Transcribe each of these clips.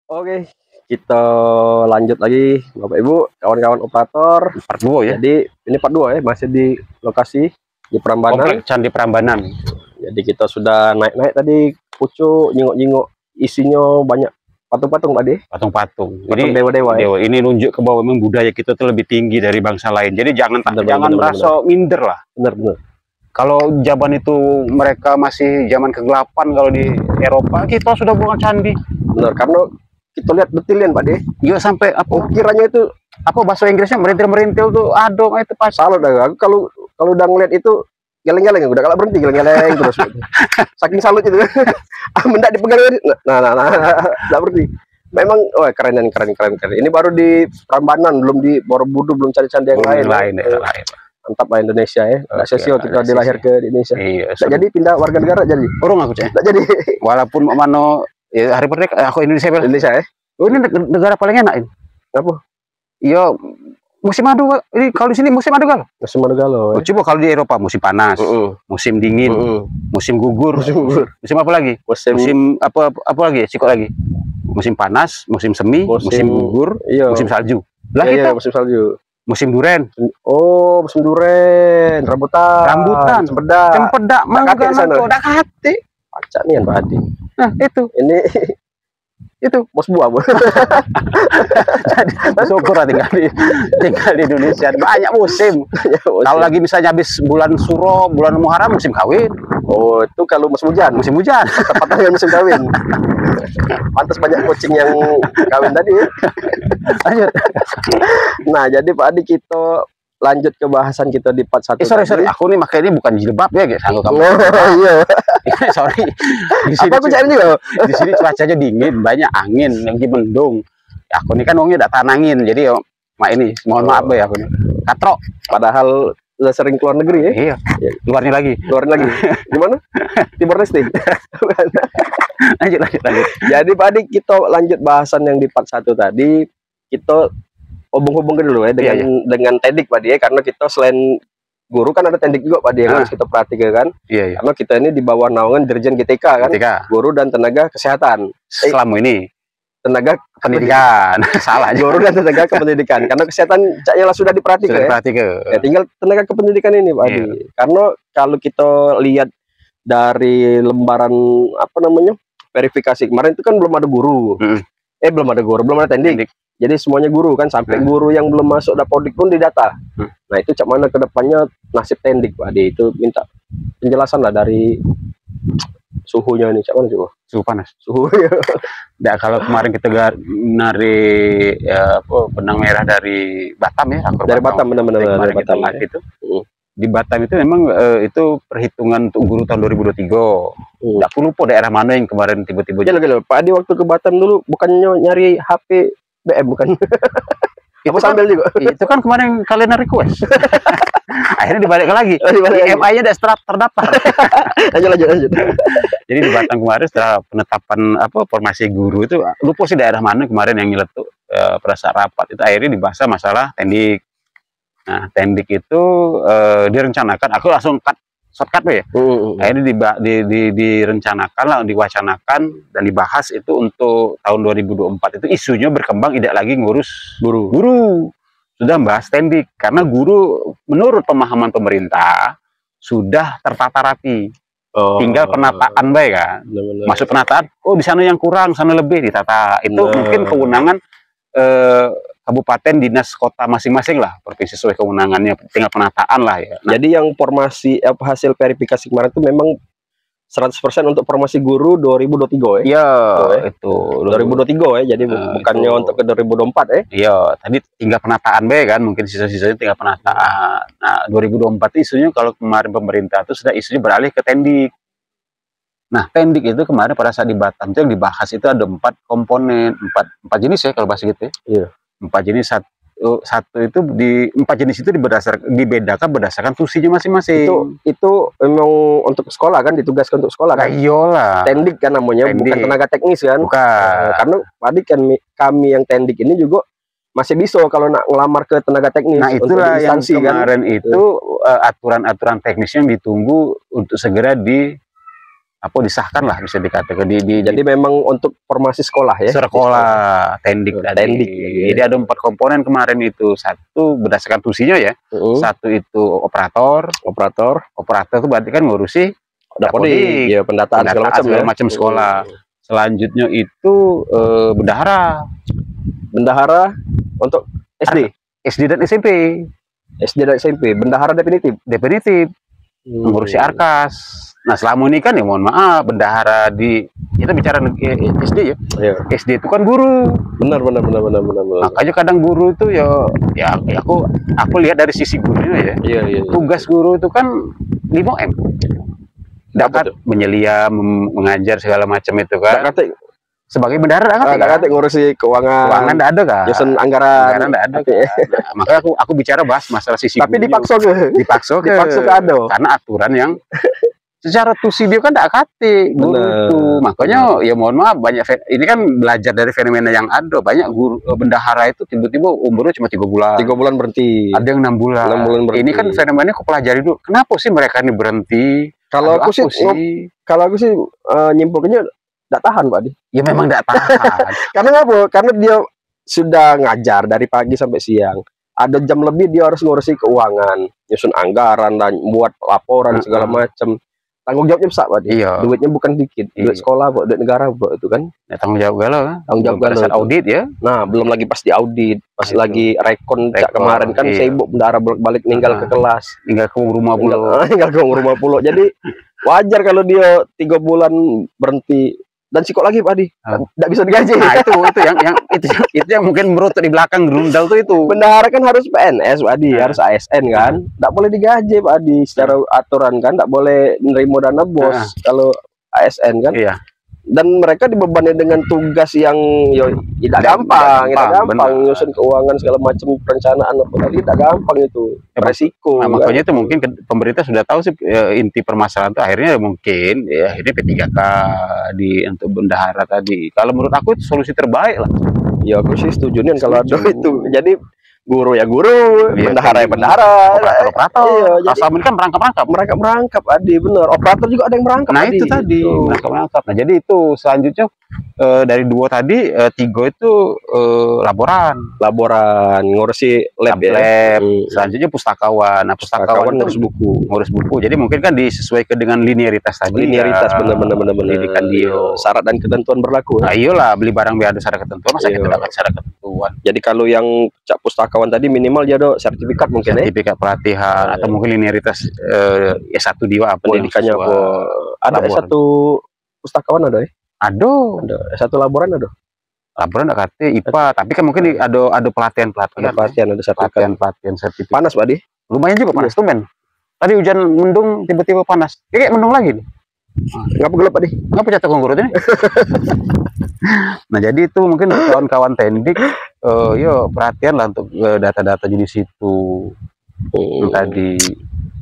Oke, kita lanjut lagi Bapak Ibu, kawan-kawan operator. Part 2 ya. Jadi ini part 2 ya, masih di lokasi di Prambanan. Komplek Candi Prambanan. Jadi kita sudah naik-naik tadi, pucuk, nyingok-nyingok, isinya banyak patung-patung Pak De. Patung-patung. Patung dewa-dewa ya. Ini nunjuk ke bahwa memang budaya kita tuh lebih tinggi dari bangsa lain. Jadi jangan merasa minder lah. Benar-benar. Kalau zaman itu mereka masih zaman kegelapan, kalau di Eropa kita sudah bukan candi. Benar, karena kita lihat detilin Pak De. Iya, sampai apa kiranya itu apa bahasa Inggrisnya merintil-merintil tuh, aduh itu pas. Salut dah aku kalau udah ngeliat itu geleng-geleng, udah kalau berhenti geleng-geleng terus. Saking salut itu. Mendak dipegang nah enggak berhenti. Memang keren. Ini baru di Prambanan, belum di Borobudur, belum candi-candi yang lain. Mantap lah Indonesia ya. Enggak sia-sia kita dilahir ke Indonesia. Iya, jadi pindah warga negara jadi. Urung aku, Cek. Enggak jadi. Walaupun mano ya hari merdeka aku Indonesia ya. Oh, ini negara paling enak ini. Apa? Iya, musim madu ini kalau di sini musim madu galau. Musim madu galau. Coba kalau di Eropa musim panas, musim dingin, musim gugur, musim apa lagi? Musim apa lagi? Cikok lagi. Musim panas, musim semi, musim gugur, musim salju. Lah kita musim salju. Musim duren. Oh, musim duren, rambutan, cempedak, mangga udah kate. Pacak nih Pak Adi. Nah, itu. Ini itu bos buah. Jadi syukur tinggal di Indonesia banyak musim. Kalau lagi misalnya habis bulan Suro, bulan Muharram musim kawin. Oh, itu kalau musim hujan. Tepatnya dengan musim kawin. Pantas banyak kucing yang kawin tadi ya. Lanjut. Nah, jadi Pak Adi kita lanjut ke bahasan kita di part 1. Sorry, aku nih makanya ini bukan jilbab ya, guys. Kamu. Iya. Sorry. Di sini aku cari juga. Di sini cuacanya dingin, banyak angin, lagi mendung. Ya, aku nih kan wongnya udah tahan angin, jadi ini mohon maaf ya aku nih. Katrok. Padahal udah sering keluar negeri ya. Iya. Luarnya lagi. Gimana? Timor Leste. lanjut. Jadi Pak Adi, kita lanjut bahasan yang di part 1 tadi. Kita hubung-hubungkan dulu ya dengan tendik Pak Adi ya, karena kita selain guru kan ada tendik juga Pak Adi yang harus kita perhatikan kan. Iya. Karena kita ini di bawah naungan Dirjen GTK kan. Guru dan tenaga kesehatan. Selama ini tenaga pendidikan. Salah. Guru dan tenaga kependidikan. Karena kesehatan caknya sudah diperhatikan ya. Tinggal tenaga kependidikan ini Pak Adi. Karena kalau kita lihat dari lembaran verifikasi kemarin itu kan belum ada guru. Belum ada tendik. Jadi semuanya guru kan, sampai guru yang belum masuk Dapodik pun didata. Nah, itu cak mana ke depannya nasib tendik Pak Adi, itu minta penjelasan lah dari suhunya ini, cak mana coba? Suhu panas. Suhu ya. Nah, kalau kemarin kita nari benang merah dari Batam ya, dari Batam benar-benar dari Batam itu. Di Batam itu memang itu perhitungan untuk guru tahun 2023. Aku lupa daerah mana yang kemarin tiba-tiba. Pak Adi waktu ke Batam dulu bukannya nyari HP BM bukan? Apa sambil juga? Itu kan kemarin kalian request. Akhirnya dibalik lagi. MI-nya udah terdaftar. lanjut. Jadi di Batam kemarin setelah penetapan formasi guru itu, lupa sih daerah mana kemarin yang nyeletuk pada saat rapat itu, akhirnya dibahas masalah tendik. Nah, tendik itu direncanakan, aku langsung shortcut ya. Akhirnya direncanakan lah, diwacanakan dan dibahas itu untuk tahun 2024 itu isunya berkembang tidak lagi ngurus guru. Sudah membahas tendik karena guru menurut pemahaman pemerintah sudah tertata rapi. Tinggal penataan baik kan. Masuk penataan, di sana yang kurang, sana lebih ditata. Itu mungkin kewenangan kabupaten, dinas, kota masing-masing lah, provinsi sesuai kewenangannya, tinggal penataan lah ya. Jadi yang formasi hasil verifikasi kemarin itu memang 100% untuk formasi guru 2023 ya? Iya, itu 2023 ya, jadi bukannya untuk ke 2024 ya? Iya, tadi tinggal penataan kan, mungkin sisa-sisanya tinggal penataan. Nah, 2024 isunya kalau kemarin pemerintah itu sudah isunya beralih ke tendik. Nah, tendik itu kemarin pada saat di Batam itu yang dibahas itu ada 4 komponen, 4 jenis ya kalau bahasa gitu ya. Iya. 4 jenis, satu itu di 4 jenis itu dibedakan berdasarkan fungsinya masing-masing. Itu memang untuk sekolah kan, ditugaskan untuk sekolah kan? Iyalah. Tendik kan namanya, bukan tenaga teknis kan? Bukan. Karena tadi kan kami yang tendik ini juga masih bisa kalau nak ngelamar ke tenaga teknis. Nah, itulah yang kemarin kan? Itu aturan-aturan teknis yang ditunggu untuk segera apa disahkan lah bisa dikatakan jadi memang untuk formasi sekolah ya. Sekolah tendik tadi. Tendik. Jadi ada 4 komponen kemarin itu. Satu berdasarkan fungsinya ya. Satu itu operator itu berarti kan ngurusi dapodik, ya pendataan segala macam sekolah. Selanjutnya itu bendahara untuk SD dan SMP. Bendahara definitif ngurusi arkas. Nah selama ini kan ya mohon maaf, bendahara kita bicara SD ya. SD itu kan guru. Benar. Makanya kadang guru itu ya aku lihat dari sisi gurunya ya. Tugas guru itu kan 5M. Dapat menyelia, mengajar segala macam itu kan. Sebagai bendahara kan ngurusi keuangan enggak ada kan. Nyusun anggaran enggak ada. Nah, makanya aku bicara bahas masalah sisi tapi dipaksa ke ado. Karena aturan yang secara tusi dia kan tidak kate guru itu. Makanya ya mohon maaf banyak ini kan belajar dari fenomena yang ada. Banyak guru bendahara itu tiba-tiba umurnya cuma 3 bulan. 3 bulan berhenti. Ada yang 6 bulan. Ini kan fenomenanya aku pelajari dulu. Kenapa sih mereka ini berhenti? Kalau aku sih nyimpulnya tidak tahan Pak Adi. Ya memang tidak tahan. Karena apa? Karena dia sudah ngajar dari pagi sampai siang. Ada jam lebih dia harus ngurusi keuangan, nyusun anggaran dan buat laporan segala macam. Tanggung jawabnya besar Pak Adi. Duitnya bukan dikit. Duit sekolah, duit negara itu kan. Ya, tanggung jawab galau kan. Tanggung jawab galau. Audit ya. Nah, belum lagi pas diaudit, pas lagi rekon kemarin kan sibuk bendahara balik ninggal ke kelas, ninggal ke rumah pulau. Jadi wajar kalau dia 3 bulan berhenti. Dan sikok lagi Pak Adi, tidak bisa digaji. Nah itu yang mungkin merutut di belakang grundal tuh itu. Bendahara kan harus PNS Pak Adi, harus ASN kan, tidak boleh digaji Pak Adi secara aturan kan, tidak boleh menerima dana bos kalau ASN kan. Dan mereka dibebani dengan tugas yang tidak gampang, nyusun keuangan segala macam perencanaan apa tadi tidak gampang itu, resiko. Nah, makanya itu mungkin pemerintah sudah tahu sih inti permasalahan itu akhirnya mungkin ya akhirnya P3K untuk bendahara tadi. Kalau menurut aku itu solusi terbaik lah. Ya aku sih setuju nih kalau ada itu. Jadi guru ya guru, bendahara ya bendahara, operator. Asal kan merangkap Adi bener. Operator juga ada yang merangkap. Nah itu tadi merangkap. Nah jadi itu selanjutnya dari 2 tadi 3 itu laboran ngurusi lab. Selanjutnya pustakawan. Nah pustakawan ngurus buku. Jadi mungkin kan disesuaikan dengan linearitas tadi. Bener. Pendidikan dia. Syarat dan ketentuan berlaku. Nah iyalah beli barang biar ada syarat ketentuan. Masa kita dapat syarat ketentuan. Jadi kalau yang cak pustakawan tadi minimal dia ada sertifikat mungkin sertifikat pelatihan atau mungkin linearitas S1 dia apa pendidikannya apa. Ada S1 pustakawan ada ya? Ada S1 laboran ada. Laboran enggak kate IPA, tapi kan mungkin ada pelatihan. Ada sertifikat. Panas Pak Adi? Lumayan juga panas tuh men. Tadi hujan mendung tiba-tiba panas. Kayak mendung lagi nih. Ngapa gelap Adi? Ngapa jatuh konggurut ini? Nah jadi itu mungkin kawan-kawan tendik perhatian lah untuk data-data di situ tadi.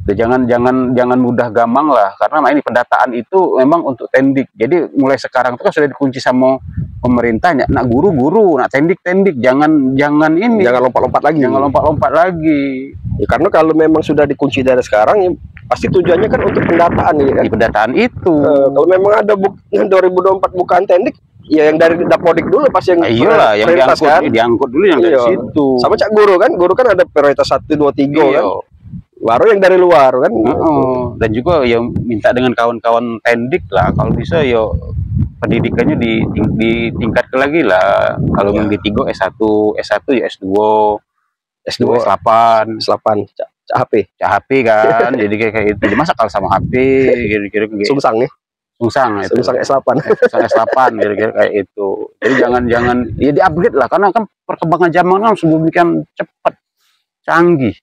Jangan mudah gamang lah karena ini pendataan itu memang untuk tendik. Jadi mulai sekarang itu kan sudah dikunci sama pemerintahnya. Nak guru, nak tendik, jangan lompat-lompat lagi. Ya, karena kalau memang sudah dikunci dari sekarang ya pasti tujuannya kan untuk pendataan ya kan. Pendataan itu. Kalau memang ada 2024 bukan tendik, ya yang dari dapodik dulu pas yang iyalah yang diangkut dulu yang dari situ. Sama cak guru kan ada prioritas 1 2 3 kan. Baru yang dari luar kan. Dan juga yang minta dengan kawan-kawan tendik lah kalau bisa pendidikannya ditingkatkan lagi lah. Kalau yang di 3 S1 ya S2 S8 cak HP kan. Jadi kayak itu. Masa kalau sama HP kira-kira Sungsang nih. Sungsang S8 kira-kira kayak itu. Jadi jangan ya di-upgrade lah karena kan perkembangan zaman kan sedemikian cepat canggih.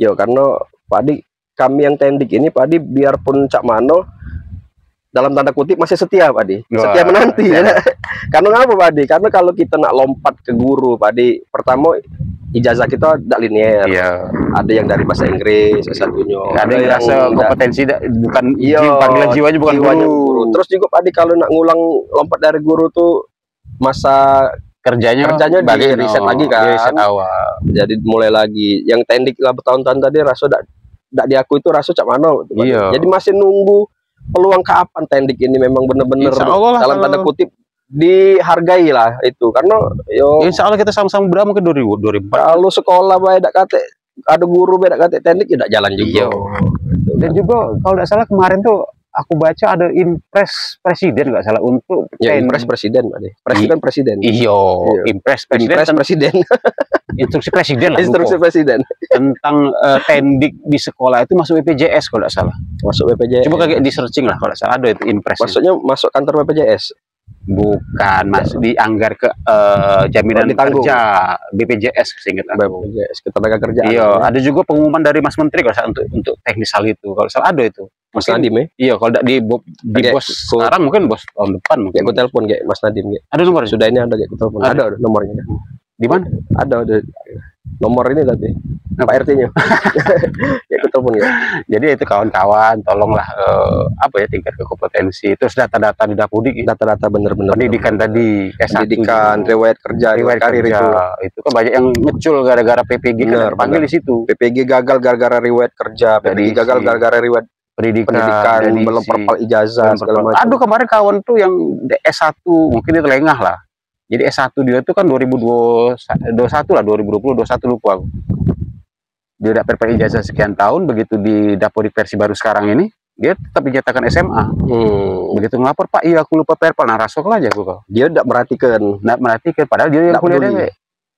Ya karena Pak Adi kami yang tendik ini Pak Adi biarpun cak mano dalam tanda kutip masih setia Pak Adi. Setia menanti ya. Karena ngapa Pak Adi? Karena kalau kita nak lompat ke guru Pak Adi, pertama ijazah kita tidak linear. Ada yang dari bahasa Inggris satunya. Ada yang rasa kompetensi bukan panggilan jiwanya bukan guru. Terus juga Pak Adi kalau nak ngulang lompat dari guru tuh masa kerjanya di riset lagi kan. Riset awal. Jadi mulai lagi. Yang tendik lah bertahun-tahun tadi rasa tidak diakui itu rasa cak mano. Jadi masih nunggu peluang kapan Tendik ini memang benar-benar dalam tanda kalau kutip dihargai lah itu, karena yo insya Allah kita sama-sama berapa mungkin 2004 kalau sekolah beda kate ada guru beda kate Tendik tidak jalan juga. Dan juga kalau tidak salah kemarin tuh aku baca ada impres presiden nggak salah untuk ya impres presiden presiden iyo impres presiden instruksi presiden lah instruksi presiden tentang Tendik di sekolah itu masuk BPJS kalau tidak salah, masuk BPJS. Coba kayak di searching lah kalau tidak salah, ada itu impres. Maksudnya masuk kantor BPJS? Bukan, mas dianggar ke jaminan kerja BPJS seingat aku. BPJS ketenaga kerjaan. Iya, ada juga pengumuman dari Mas Menteri kalau salah untuk teknis hal itu. Kalau salah ada itu. Mas Nadiem ya? Iya, kalau di bos sekarang mungkin bos tahun depan mungkin. Kayak gue telepon kayak Mas Nadiem kayak. Ada nomor sudah ini ada kayak gue telepon. Ada nomornya. Di mana? Ada nomor ini tapi Pak RT-nya. Ya gue telepon ya. Jadi itu kawan-kawan tolonglah apa ya tingkat kekompetensi, terus data-data di Dapodik, data-data bener-bener pendidikan tadi, pendidikan, riwayat kerja, karir itu kan banyak yang ngecul gara-gara PPG kan panggil di situ. PPG gagal gara-gara riwayat kerja, PPG gagal gara-gara riwayat pendidikan belum perpal ijazah segala macam. Aduh kemarin kawan tuh yang S1 mungkin itu lengah lah. Jadi S1 dia tuh kan 2021 lah, 2020 21 lupa aku. Dia dapat ijazah sekian tahun, begitu di Dapodik versi baru sekarang ini dia tetap dinyatakan SMA. Begitu ngelapor, Pak, iya aku lupa perpal, nah rasok aja aku kok. Dia tidak merhatikan, padahal dia yang kuliah dewek.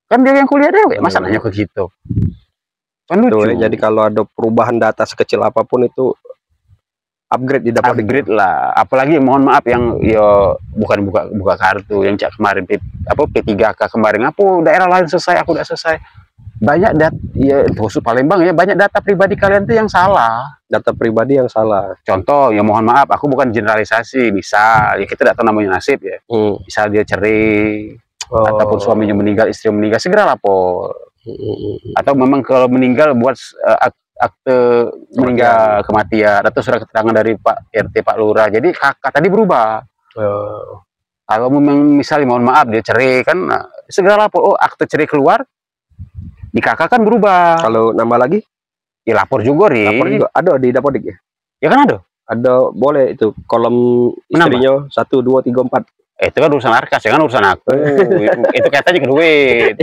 Kan dia yang kuliah dewek, masa nanya ke gitu. Kan lucu. Jadi kalau ada perubahan data sekecil apapun itu upgrade di Dapodik. Upgrade lah, apalagi mohon maaf yang yo bukan buka kartu yang cak kemarin P3K kemarin, apa daerah lain selesai aku udah selesai. Banyak ya khusus Palembang ya, banyak data pribadi kalian tuh yang salah. Data pribadi yang salah. Contoh, ya mohon maaf, aku bukan generalisasi, bisa ya kita tidak tahu namanya nasib ya. Bisa dia cerai ataupun suaminya meninggal, istri meninggal, segera lapor. Atau memang kalau meninggal buat akte meninggal kematian atau surat keterangan dari Pak RT Pak Lurah. Jadi kakak tadi berubah. Kalau memang misalnya mohon maaf dia cerai kan segera lapor. Akte cerai keluar di kakak kan berubah. Kalau nama lagi ya lapor juga lapor juga ada di Dapodik ya? Ya kan ada boleh itu kolom istrinya 1 2 3 4. Itu kan urusan Arkas, jangan urusan aku. Itu kaitannya ke duit.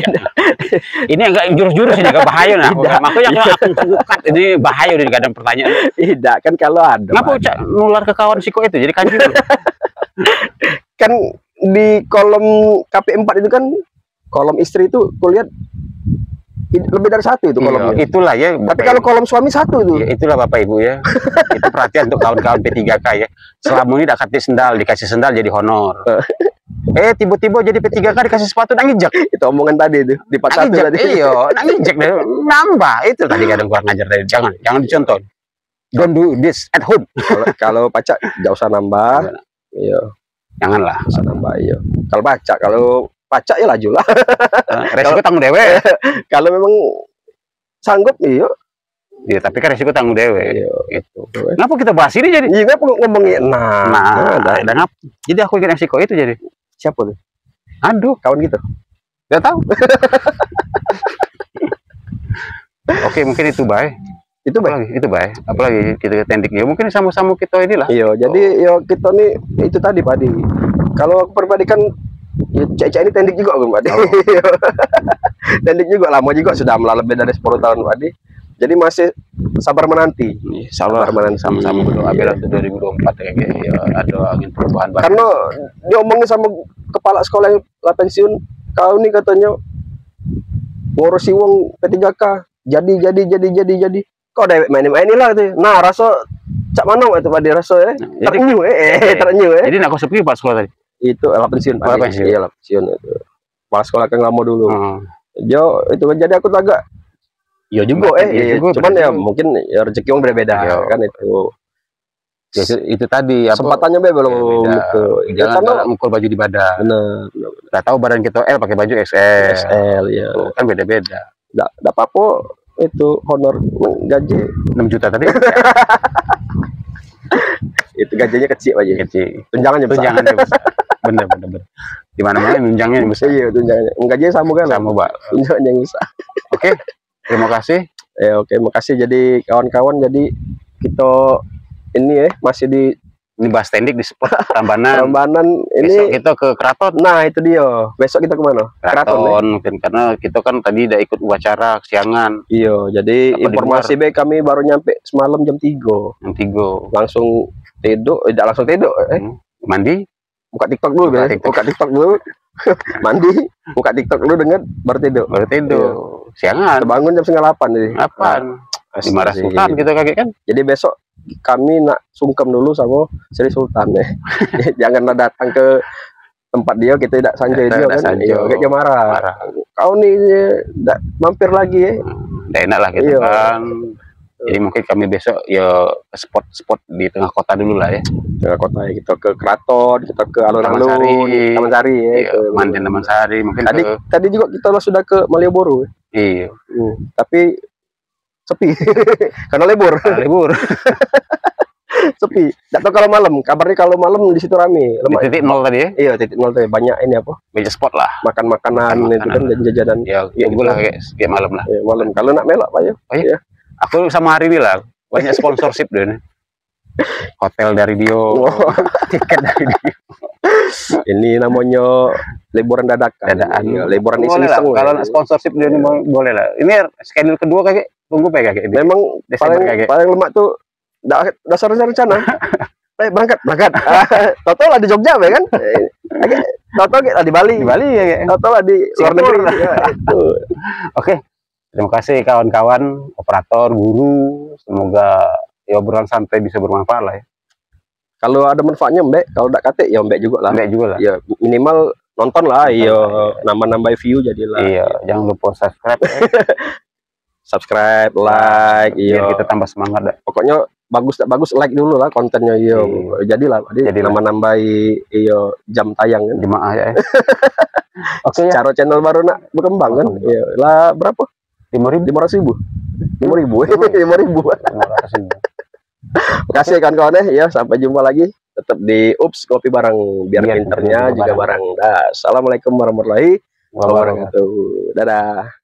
Ini agak jurus-jurus ini, agak bahaya nah. Makanya aku cut ini bahaya udah kadang pertanyaan. Tidak kan kalau ada. Kenapa nular ke kawan siko itu jadi kanji kan di kolom KP4 itu kan kolom istri itu kulihat lebih dari 1 itu kolomnya. Itulah ya. Tapi kalau kolom suami 1 itu. Ya, itulah Bapak Ibu ya. Itu perhatian untuk kawan-kawan P3K ya. Selama ini dikasih sendal jadi honor. Tiba-tiba jadi P3K dikasih sepatu nangijek. Itu omongan tadi itu di 41 tadi. Iya, nangijek deh. Nambah itu tadi kadang kurang ngajar tadi. Jangan dicontoh. Don't do this at home. Kalau pacak enggak usah nambah. Iya. Janganlah. Usah nambah iya. Kalau pacak ya laju lah. Resiko tanggung dewe. Kalau memang sanggup iya. Ya, tapi kan resiko tanggung dewe. Iya. Gitu. Kenapa kita bahas ini jadi? Iya, kenapa ngomongin Jadi aku ikut resiko itu jadi. Siapa tuh? Aduh, kawan gitu. Gak tahu. Oke, mungkin itu baik. Itu baik. Apalagi kita Tendik ya. Mungkin sama-sama kita inilah. Iya, jadi ya kita nih itu tadi Pak Di. Kalau aku pribadi kan Cek ini Tendik juga Pak Di. Tendik juga lama juga sudah lebih dari 10 tahun Pak Di. Jadi masih sabar menanti. Sabar menanti sama-sama berdoa biar 2024 ya ada angin perubahan baru. Karena diomongin sama kepala sekolah yang pensiun, kau nih katanya ngurusi wong P3K. Jadi. Kok dewek main-main lah tuh. Nah, rasa cak mana itu Pak Di rasa terenyu terenyu. Jadi nak kau sepi Pak sekolah tadi. Itu pensiun Pak Di. Iya pensiun itu. Kepala sekolah kan lama dulu. Jo itu kan jadi aku agak iya juga cuman ya mungkin ya rezeki orang beda-beda kan itu. Ya, itu tadi kesempatannya belum gitu. Jangan ngukur baju di badan. Bener. Nggak tahu badan kita L pakai baju XL ya. Kan beda-beda. Nggak apa-apa itu honor gaji 6 juta tadi. Itu gajinya kecil aja. Tunjangannya besar. Bener. Di mana-mana tunjangannya besar. Iya, tunjangannya. Gajinya sama kan? Sama, Pak. Tunjangannya besar. Oke. Terima kasih. Oke, makasih jadi kawan-kawan. Jadi kita ini masih di Ini bahas tendik di spot Prambanan. Prambanan ini. Besok kita ke Keraton. Nah itu dia. Besok kita kemana? Keraton mungkin karena kita kan tadi udah ikut upacara kesiangan. Iya, jadi informasi baik kami baru nyampe semalam jam 3. Jam 3. Langsung tidur, tidak langsung tidur. Mandi. Buka TikTok dulu, buka TikTok dulu. Mandi, buka TikTok dulu dengan baru tidur. Baru tidur. Siangan. Bangun jam 7:30 nih. 8. Di Marah Sultan gitu kakek kan. Jadi besok kami nak sungkem dulu sama Sri Sultan ya. Janganlah datang ke tempat dia kita tidak sanjay dia kan. Iya, kayak marah. Kau nih mampir lagi ya. Udah enak lah gitu kan. Jadi mungkin kami besok ya ke spot-spot di tengah kota dulu lah ya. Tengah kota ya, kita ke Keraton, kita ke alun-alun, Taman Sari ya. Iya, Mandan Taman Sari mungkin. Tadi juga kita sudah ke Malioboro. Iya. Tapi sepi karena libur. Sepi. Nggak tahu kalau malam. Kabarnya kalau malam di situ rame. Di titik 0 tadi ya? Iya, titik 0 tadi banyak ini apa? Meja spot lah. Makan makanan itu kan dan jajanan. Ya, gitu lah kayak malam lah. Ya, malam. Kalau nak melok Pak ya. Ya. Aku sama Hari bilang banyak sponsorship deh. Hotel dari Dio, tiket dari Dio. Ini namanya liburan dadakan. Ya, liburan iseng-iseng. Kalau sponsorship dia boleh lah. Ini schedule kedua kakek. Tunggu kakek. Memang paling lemak tuh dasar rencana. Berangkat. Toto lah di Jogja ya kan? Toto lah di Bali. Ya. Toto lah di luar negeri. Oke. Terima kasih kawan-kawan, operator, guru. Semoga ya obrolan santai bisa bermanfaat lah ya. Kalau ada manfaatnya Mbak, kalau tidak kate ya Mbak juga lah. Ya minimal nonton lah, iya nambah view jadilah. Iya, jangan lupa subscribe. Subscribe, like, biar kita tambah semangat dah. Pokoknya bagus like dulu lah kontennya, iya. Jadilah, jadi nambah-nambahi iya jam tayang kan. Jemaah ya. Oke, cara channel baru nak berkembang kan. Iya, lah berapa? 5.000. Makasih kawan-kawan ya, sampai jumpa lagi. Tetap di Ups Kopi Bareng biar pinternya juga bareng. Assalamualaikum warahmatullahi wabarakatuh. Dadah.